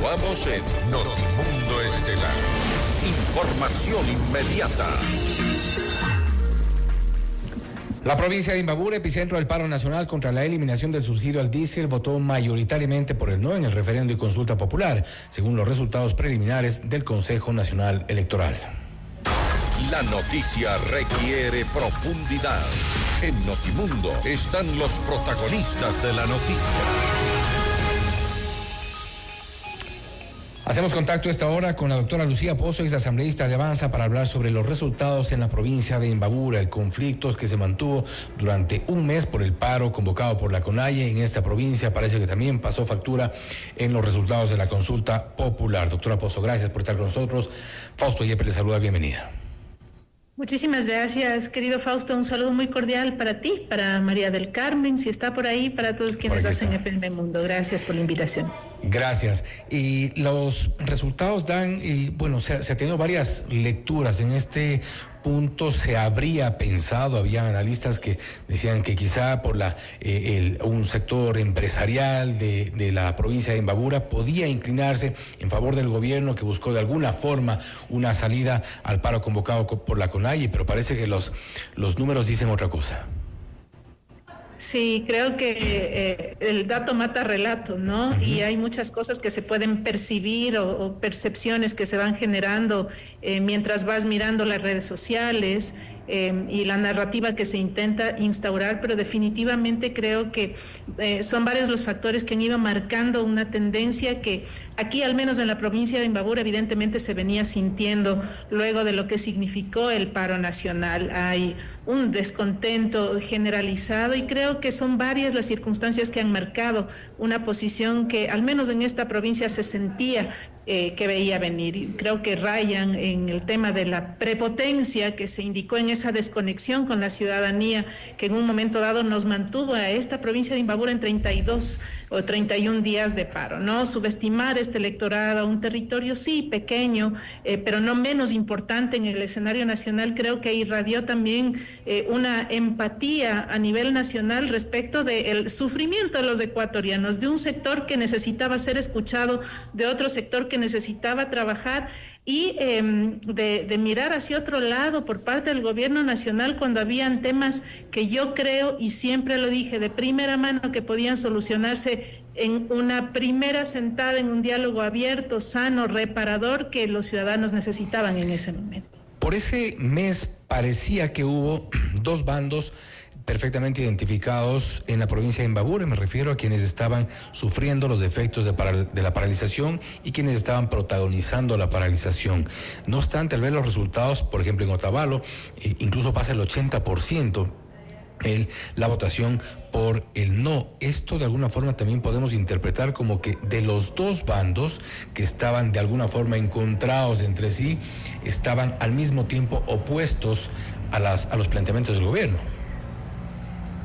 Continuamos en Notimundo Estelar. Información inmediata. La provincia de Imbabura, epicentro del paro nacional contra la eliminación del subsidio al diésel, votó mayoritariamente por el no en el referendo y consulta popular, según los resultados preliminares del Consejo Nacional Electoral. La noticia requiere profundidad. En Notimundo están los protagonistas de la noticia. Hacemos contacto a esta hora con la doctora Lucía Pozo, ex asambleísta de Avanza, para hablar sobre los resultados en la provincia de Imbabura, el conflicto que se mantuvo durante un mes por el paro convocado por la CONAIE en esta provincia. Parece que también pasó factura en los resultados de la consulta popular. Doctora Pozo, gracias por estar con nosotros. Fausto Yepes le saluda, bienvenida. Muchísimas gracias, querido Fausto. Un saludo muy cordial para ti, para María del Carmen, si está por ahí, para todos quienes hacen FM Mundo. Gracias por la invitación. Gracias. Y los resultados dan, y bueno, se ha tenido varias lecturas. En este punto se habría pensado, había analistas que decían que quizá por un sector empresarial de la provincia de Imbabura podía inclinarse en favor del gobierno, que buscó de alguna forma una salida al paro convocado por la CONAIE, pero parece que los números dicen otra cosa. Sí, creo que el dato mata relato, ¿no? Uh-huh. Y hay muchas cosas que se pueden percibir o percepciones que se van generando mientras vas mirando las redes sociales y la narrativa que se intenta instaurar, pero definitivamente creo que son varios los factores que han ido marcando una tendencia que aquí, al menos en la provincia de Imbabura, evidentemente se venía sintiendo luego de lo que significó el paro nacional. Hay un descontento generalizado y creo que son varias las circunstancias que han marcado una posición que al menos en esta provincia se sentía que veía venir. Creo que rayan en el tema de la prepotencia que se indicó en esa desconexión con la ciudadanía que en un momento dado nos mantuvo a esta provincia de Imbabura en 32 o 31 días de paro, ¿no? Subestimar este electorado, un territorio sí pequeño, pero no menos importante en el escenario nacional, creo que irradió también una empatía a nivel nacional respecto del sufrimiento de los ecuatorianos, de un sector que necesitaba ser escuchado, de otro sector que necesitaba trabajar y de mirar hacia otro lado por parte del gobierno nacional cuando habían temas que yo creo y siempre lo dije de primera mano que podían solucionarse en una primera sentada, en un diálogo abierto, sano, reparador que los ciudadanos necesitaban en ese momento. Por ese mes parecía que hubo dos bandos perfectamente identificados en la provincia de Imbabura. Me refiero a quienes estaban sufriendo los efectos de la paralización y quienes estaban protagonizando la paralización. No obstante, al ver los resultados, por ejemplo en Otavalo, incluso pasa el 80% la votación por el no. Esto de alguna forma también podemos interpretar como que de los dos bandos que estaban de alguna forma encontrados entre sí, estaban al mismo tiempo opuestos a los planteamientos del gobierno.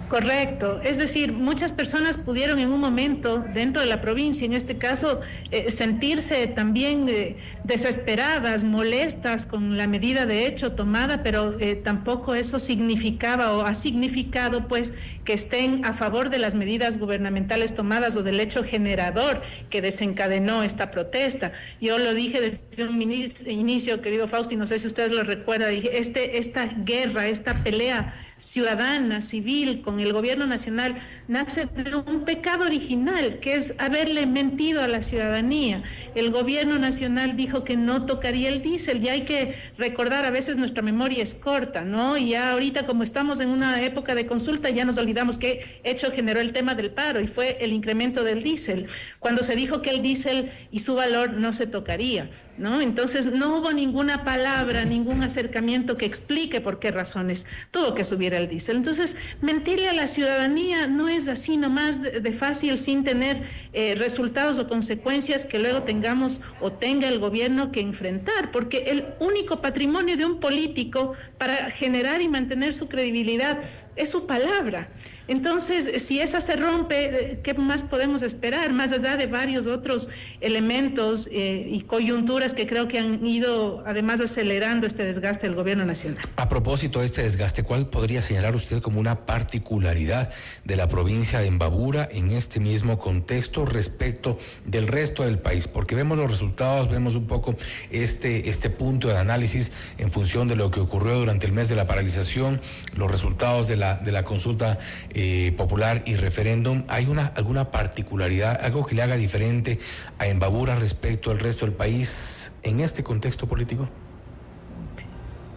Correcto, es decir, muchas personas pudieron en un momento dentro de la provincia, en este caso, sentirse también desesperadas, molestas con la medida de hecho tomada, pero tampoco eso significaba o ha significado pues que estén a favor de las medidas gubernamentales tomadas o del hecho generador que desencadenó esta protesta. Yo lo dije desde un inicio, querido Fausto, y no sé si ustedes lo recuerdan, dije, esta guerra, esta pelea ciudadana, civil, con el gobierno nacional, nace de un pecado original, que es haberle mentido a la ciudadanía. El gobierno nacional dijo que no tocaría el diésel, y hay que recordar, a veces nuestra memoria es corta, ¿no? Y ya ahorita, como estamos en una época de consulta, ya nos olvidamos qué hecho generó el tema del paro, y fue el incremento del diésel, cuando se dijo que el diésel y su valor no se tocaría, ¿no? Entonces no hubo ninguna palabra, ningún acercamiento que explique por qué razones tuvo que subir el diésel. Entonces, mentirle a la ciudadanía no es así nomás de fácil, sin tener resultados o consecuencias que luego tengamos o tenga el gobierno que enfrentar, porque el único patrimonio de un político para generar y mantener su credibilidad es su palabra. Entonces, si esa se rompe, ¿qué más podemos esperar? Más allá de varios otros elementos y coyunturas que creo que han ido, además, acelerando este desgaste del gobierno nacional. A propósito de este desgaste, ¿cuál podría señalar usted como una particularidad particularidad de la provincia de Imbabura en este mismo contexto respecto del resto del país? Porque vemos los resultados, vemos un poco este punto de análisis en función de lo que ocurrió durante el mes de la paralización, los resultados de la consulta popular y referéndum. ¿Hay alguna particularidad, algo que le haga diferente a Imbabura respecto al resto del país en este contexto político?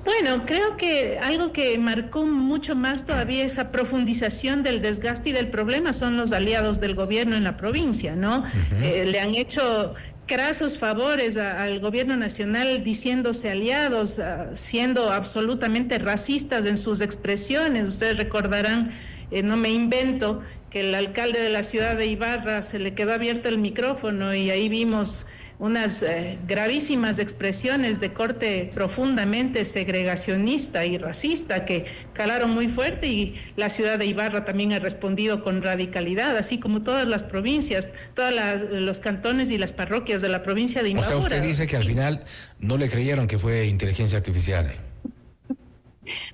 Bueno, creo que algo que marcó mucho más todavía esa profundización del desgaste y del problema son los aliados del gobierno en la provincia, ¿no? Le han hecho crasos favores al gobierno nacional diciéndose aliados, siendo absolutamente racistas en sus expresiones. Ustedes recordarán, no me invento, que el alcalde de la ciudad de Ibarra se le quedó abierto el micrófono y ahí vimos unas gravísimas expresiones de corte profundamente segregacionista y racista que calaron muy fuerte, y la ciudad de Ibarra también ha respondido con radicalidad, así como todas las provincias, los cantones y las parroquias de la provincia de Imbabura. O sea, usted dice que al final no le creyeron que fue inteligencia artificial.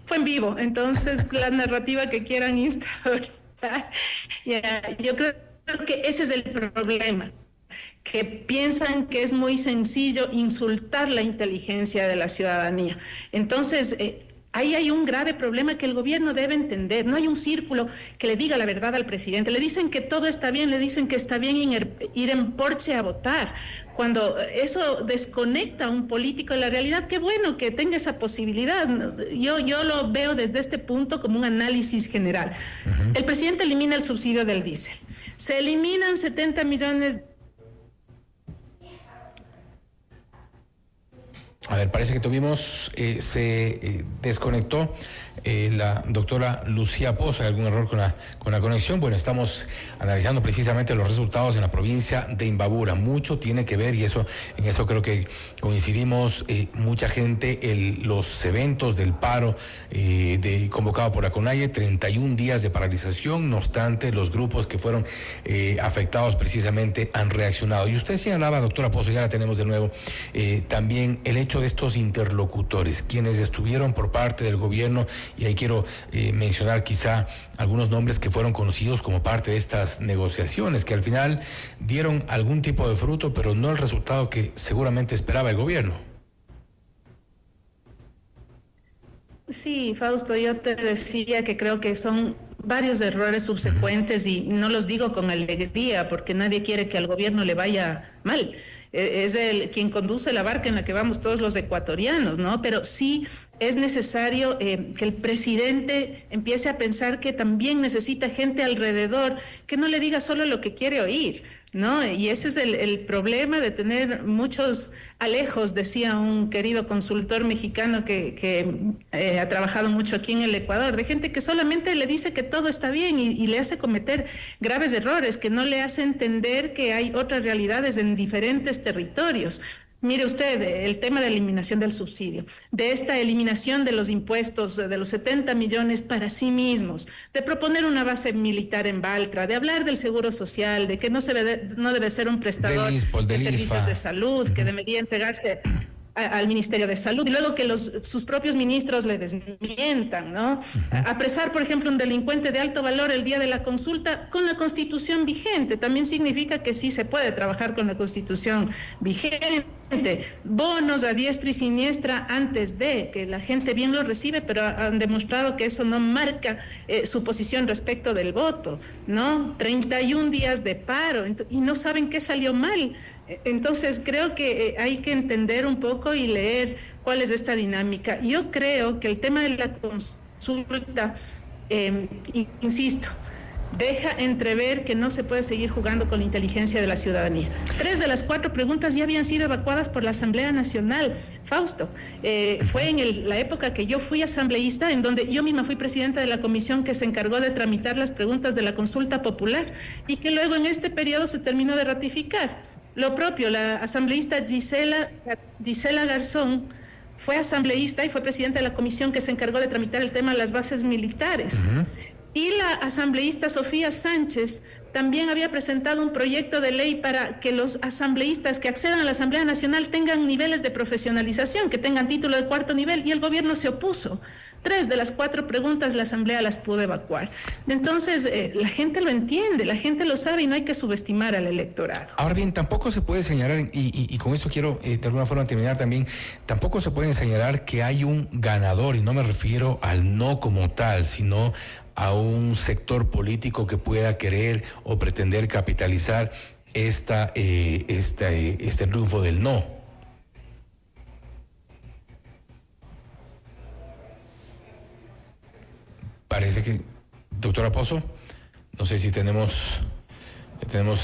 Fue en vivo, entonces la narrativa que quieran instaurar, yo creo que ese es el problema, que piensan que es muy sencillo insultar la inteligencia de la ciudadanía. Entonces, ahí hay un grave problema que el gobierno debe entender. No hay un círculo que le diga la verdad al presidente. Le dicen que todo está bien, le dicen que está bien ir en Porsche a votar. Cuando eso desconecta a un político de la realidad, qué bueno que tenga esa posibilidad. Yo lo veo desde este punto como un análisis general. El presidente elimina el subsidio del diésel. Se eliminan 70 millones. A ver, parece que se desconectó la doctora Lucía Pozo. ¿Hay algún error con la conexión? Bueno, estamos analizando precisamente los resultados en la provincia de Imbabura. Mucho tiene que ver, y en eso creo que coincidimos mucha gente, los eventos del paro convocado por la CONAIE, 31 días de paralización. No obstante, los grupos que fueron afectados precisamente han reaccionado. Y usted señalaba, doctora Pozo, ya la tenemos de nuevo, también el hecho de estos interlocutores, quienes estuvieron por parte del gobierno, y ahí quiero mencionar quizá algunos nombres que fueron conocidos como parte de estas negociaciones, que al final dieron algún tipo de fruto, pero no el resultado que seguramente esperaba el gobierno. Sí, Fausto, yo te decía que creo que son varios errores subsecuentes, y no los digo con alegría porque nadie quiere que al gobierno le vaya mal. Es quien conduce la barca en la que vamos todos los ecuatorianos, ¿no? Pero sí es necesario que el presidente empiece a pensar que también necesita gente alrededor que no le diga solo lo que quiere oír, ¿no? Y ese es el problema de tener muchos alejos, decía un querido consultor mexicano que ha trabajado mucho aquí en el Ecuador, de gente que solamente le dice que todo está bien y le hace cometer graves errores, que no le hace entender que hay otras realidades en diferentes territorios. Mire usted, el tema de la eliminación del subsidio, de esta eliminación de los impuestos, de los 70 millones para sí mismos, de proponer una base militar en Baltra, de hablar del seguro social, de que no debe ser un prestador de servicios de salud, que debería entregarse al Ministerio de Salud, y luego que sus propios ministros le desmientan, ¿no? Apresar, por ejemplo, un delincuente de alto valor el día de la consulta con la Constitución vigente también significa que sí se puede trabajar con la Constitución vigente. Bonos a diestra y siniestra antes de que la gente bien lo recibe, pero han demostrado que eso no marca su posición respecto del voto, ¿no? 31 días de paro y no saben qué salió mal. Entonces creo que hay que entender un poco y leer cuál es esta dinámica. Yo creo que el tema de la consulta, insisto, deja entrever que no se puede seguir jugando con la inteligencia de la ciudadanía. 3 de las 4 preguntas ya habían sido evacuadas por la Asamblea Nacional. Fausto, fue en la época que yo fui asambleísta, en donde yo misma fui presidenta de la comisión que se encargó de tramitar las preguntas de la consulta popular, y que luego en este periodo se terminó de ratificar. Lo propio, la asambleísta Gisela Garzón fue asambleísta y fue presidenta de la comisión que se encargó de tramitar el tema de las bases militares. Y la asambleísta Sofía Sánchez también había presentado un proyecto de ley para que los asambleístas que accedan a la Asamblea Nacional tengan niveles de profesionalización, que tengan título de cuarto nivel, y el gobierno se opuso. 3 de las 4 preguntas la Asamblea las pudo evacuar. Entonces, la gente lo entiende, la gente lo sabe y no hay que subestimar al electorado. Ahora bien, tampoco se puede señalar, y con esto quiero de alguna forma terminar también, tampoco se puede señalar que hay un ganador, y no me refiero al no como tal, sino a un sector político que pueda querer o pretender capitalizar este triunfo del no. Parece que, doctora Pozo, no sé si tenemos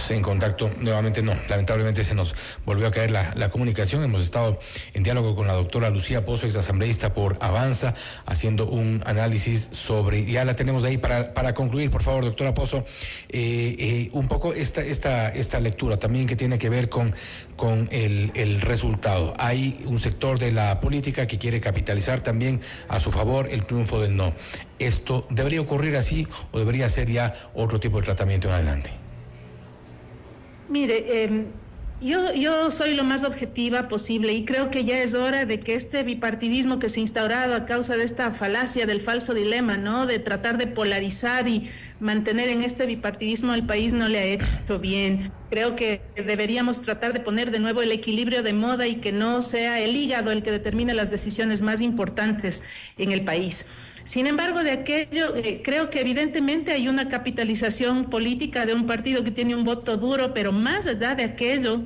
en contacto nuevamente. No, lamentablemente se nos volvió a caer la comunicación. Hemos estado en diálogo con la doctora Lucía Pozo, ex asambleísta por Avanza, haciendo un análisis sobre, ya la tenemos ahí para concluir. Por favor, doctora Pozo, un poco esta lectura también que tiene que ver con el resultado. Hay un sector de la política que quiere capitalizar también a su favor el triunfo del no. ¿Esto debería ocurrir así o debería ser ya otro tipo de tratamiento en adelante? Mire, yo soy lo más objetiva posible y creo que ya es hora de que este bipartidismo que se ha instaurado a causa de esta falacia del falso dilema, ¿no? De tratar de polarizar y mantener en este bipartidismo al país no le ha hecho bien. Creo que deberíamos tratar de poner de nuevo el equilibrio de moda y que no sea el hígado el que determine las decisiones más importantes en el país. Sin embargo, de aquello, creo que evidentemente hay una capitalización política de un partido que tiene un voto duro, pero más allá de aquello,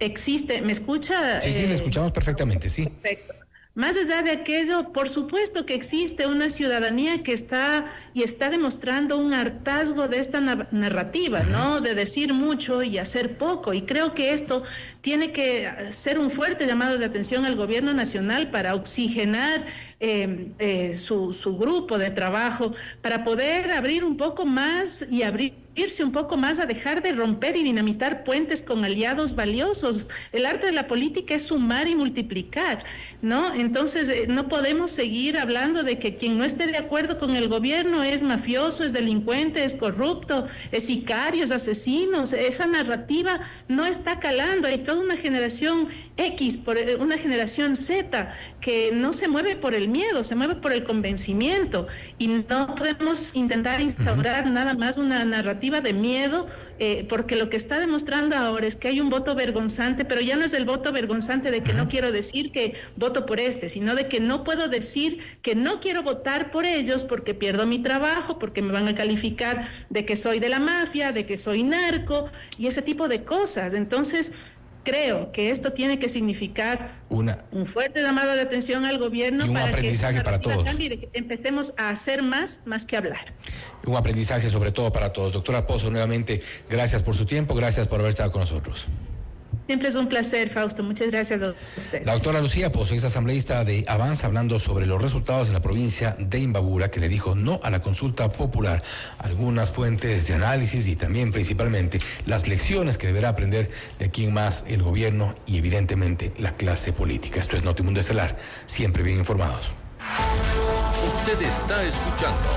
existe, ¿me escucha? Sí, le escuchamos perfectamente, sí. Perfecto. Más allá de aquello, por supuesto que existe una ciudadanía que está demostrando un hartazgo de esta narrativa, ¿no? De decir mucho y hacer poco. Y creo que esto tiene que ser un fuerte llamado de atención al gobierno nacional para oxigenar su grupo de trabajo, para poder abrir un poco más y irse un poco más a dejar de romper y dinamitar puentes con aliados valiosos. El arte de la política es sumar y multiplicar, ¿no? Entonces, no podemos seguir hablando de que quien no esté de acuerdo con el gobierno es mafioso, es delincuente, es corrupto, es sicario, es asesino. Esa narrativa no está calando. Hay toda una generación X, una generación Z, que no se mueve por el miedo, se mueve por el convencimiento. Y no podemos intentar instaurar nada más una narrativa de miedo, porque lo que está demostrando ahora es que hay un voto vergonzante, pero ya no es el voto vergonzante de que no quiero decir que voto por sino de que no puedo decir que no quiero votar por ellos porque pierdo mi trabajo, porque me van a calificar de que soy de la mafia, de que soy narco y ese tipo de cosas. Entonces, creo que esto tiene que significar un fuerte llamado de atención al gobierno y un para aprendizaje que para todos. Cambie, de que empecemos a hacer más que hablar. Un aprendizaje sobre todo para todos. Doctora Pozo, nuevamente, gracias por su tiempo, gracias por haber estado con nosotros. Siempre es un placer, Fausto. Muchas gracias a ustedes. La doctora Lucía Pozo, ex asambleísta de Avanza, hablando sobre los resultados en la provincia de Imbabura, que le dijo no a la consulta popular. Algunas fuentes de análisis y también principalmente las lecciones que deberá aprender de aquí en más el gobierno y evidentemente la clase política. Esto es Notimundo Estelar, siempre bien informados. Usted está escuchando